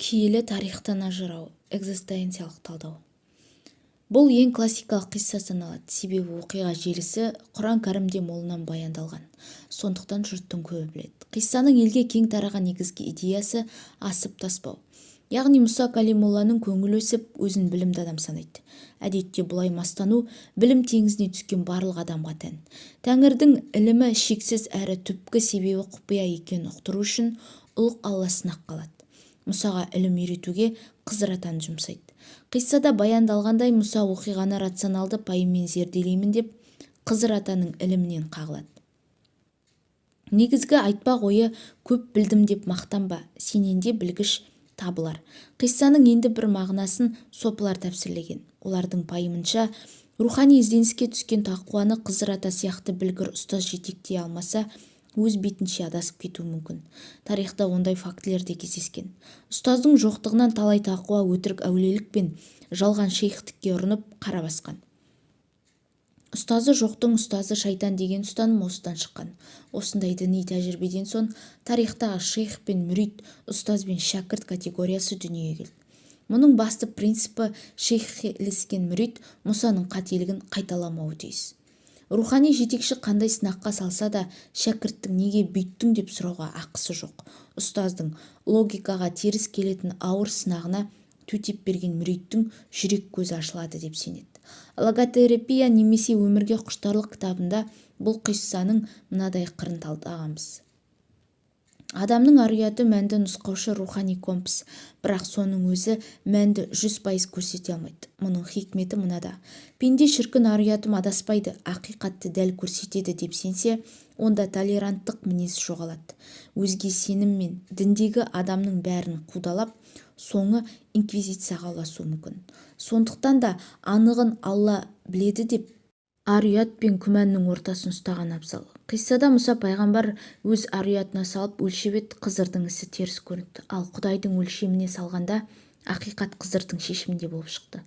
Киелі тарихтан ажырау, экзистенциялық талдау. Бұл ең классикалық қисса саналады, себебі оқиға желісі Құран кәрімде молынан баяндалған. Сондықтан жұрттың көбі біледі. Қиссаның елге кең тараған негізгі идеясы асып таспау. Яғни Мұса калимулланың көңілі өсіп, өзін білімді адам санайды. Әдетте бұлай мастану білім теңізіне түскен барлық адамға тән. Тәңірдің ілімі шексіз әрі түпкі себебі құпия екенін ұқтыру үшін ұлық Алла сынақ қалады. Мұсаға ілім үйретуге Қызыр атаны жұмсайды. Қиссада баяндалғандай Мұса оқиғаны рационалды пайыммен зерделеймін деп Қызыр атаның ілімінен қағылады. Негізгі айтпақ ойы көп білдім деп мақтанба, сенен де білгіш табылар. Қиссаның енді бір мағынасын сопылар тәпсірлеген. Олардың пайымынша рухани ізденіске түскен тақуаны Қызыр ата сияқты білгір ұстаз жетектей алмаса, өз бетінше адасып кетуі мүмкін. Тарихта ондай фактілер де кездескен. Ұстаздың жоқтығынан талай тақуа өтірік әулиелік пен жалған шейхтікке ұрынып қара басқан. Ұстазы жоқтың ұстазы шайтан деген ұстаным осыдан шыққан. Осындай діни тәжірибеден соң тарихтағы шейх пен мүрит, ұстаз бен шәкірт категориясы дүниеге келді. Мұның басты принципі шейхке ілескен мүрит Мұсаның қателігін қайталамауы тиіс. Рухани жетекші қандай сынаққа салса да, шәкірттің неге бүйттің деп сұрауға ақысы жоқ. Ұстаздың логикаға теріс келетін ауыр сынағына төтеп берген мүриттің жүрек көзі ашылады деп сенеді. Логотерапия немесе өмірге құштарлық кітабында бұл қиссаның мынадай қырын талдағанбыз. Адамның ар-ұяты мәнді нұсқаушы рухани компас, бірақ соның өзі мәнді 100% көрсете алмайды. Мұның хикметі мынада. Пенде шіркін ар-ұятым адаспайды, ақиқатты дәл көрсетеді деп сенсе, онда толеранттық мінез жоғалады. Өзге сенім мен діндегі адамның бәрін қудалап, соңы инквизицияға ұласуы мүмкін. Сондықтан да анығын Алла біледі деп ар-ұят пен күмәннің ортасын ұстаған абзал. Қиссада Мұса пайғамбар өз ар-ұятына салып өлшеп еді, Қызырдың ісі теріс көрінді. Ал Құдайдың өлшеміне салғанда ақиқат Қызырдың шешімінде болып шықты.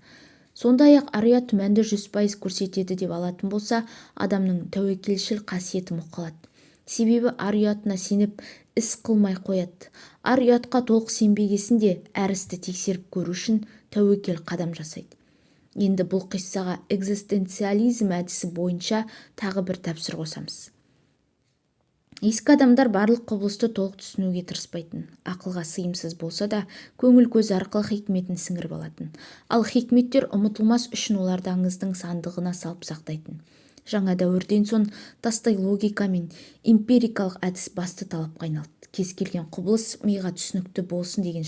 Сондай-ақ ар-ұят мәнді 100% көрсетеді деп алатын болса, адамның тәуекелшіл қасиеті мұқалады. Себебі ар-ұятына сеніп іс қылмай қояды. Ар-ұятқа толық сенбегесін де әр істі тексеріп көру үшін тәуекел қадам жасайды. Енді бұл қиссаға экзистенциализм әдісі бойынша тағы бір тәпсір қосамыз. Ескі адамдар барлық құбылысты толық түсінуге тырыспайтын, ақылға сыйымсыз болса да, көңіл көз арқылы хикметін сіңіріп алатын. Ал хикметтер ұмытылмас үшін оларды аңыздың сандығына салып сақтайтын. Жаңа дәуірден соң тастай логика мен эмпирикалық әдіс басты талапқа айналды. Кез келген құбылыс миға түсінікті болсын деген